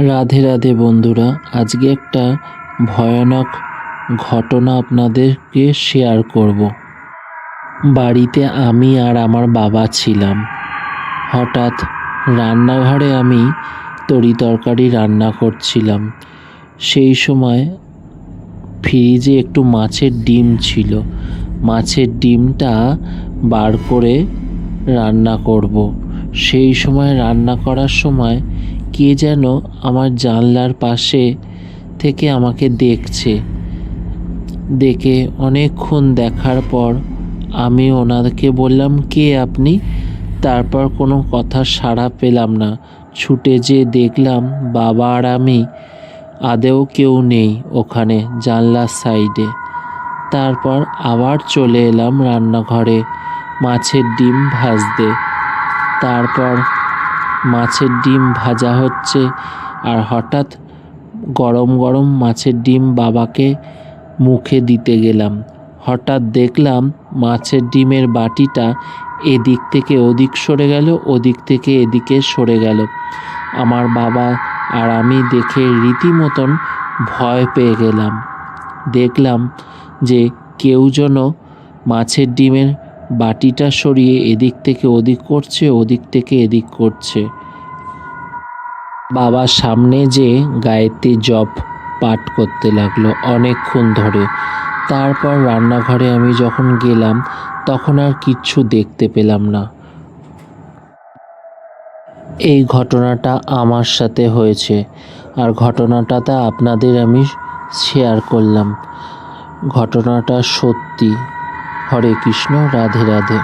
রাধে রাধে বন্ধুরা, আজকে একটা ভয়ানক ঘটনা আপনাদেরকে শেয়ার করব। বাড়িতে আমি আর আমার বাবা ছিলাম। হঠাৎ রান্নাঘরে আমি তরকারি রান্না করছিলাম। সেই সময় ফ্রিজে একটু মাছের ডিম ছিল। মাছের ডিমটা বার করে রান্না করব। সেই সময় রান্না করার সময় কে যেন আমার জানলার পাশে থেকে আমাকে দেখছে। দেখে অনেকক্ষণ দেখার পর আমি ওনাকে বললাম, কে আপনি? তারপর কোনো কথা সাড়া পেলাম না। ছুটে যেয়ে দেখলাম বাবা আর আমি, আদেও কেউ নেই ওখানে জানলার সাইডে। তারপর আবার চলে এলাম রান্নাঘরে মাছের ডিম ভাজতে। তারপর মাছের ডিম ভাজা হচ্ছে, আর হঠাৎ গরম গরম মাছের ডিম বাবাকে মুখে দিতে গেলাম। হঠাৎ দেখলাম মাছের ডিমের বাটিটা এদিক থেকে ওদিক সরে গেল, ওদিক থেকে এদিকে সরে গেল। আমার বাবা আর আমি দেখে রীতিমতন ভয় পেয়ে গেলাম। দেখলাম যে কেউ যেন মাছের ডিমের বাটিটা সরিয়ে এদিক থেকে ওদিক করছে, ওদিক থেকে এদিক করছে। বাবা সামনে যে গায়ত্রী জপ পাঠ করতে লাগলো অনেকক্ষণ ধরে। তারপর রান্নাঘরে আমি যখন গেলাম তখন আর কিচ্ছু দেখতে পেলাম না। এই ঘটনাটা আমার সাথে হয়েছে, আর ঘটনাটাতে আপনাদের আমি শেয়ার করলাম। ঘটনাটা সত্যি। হরে কৃষ্ণ, রাধে রাধে।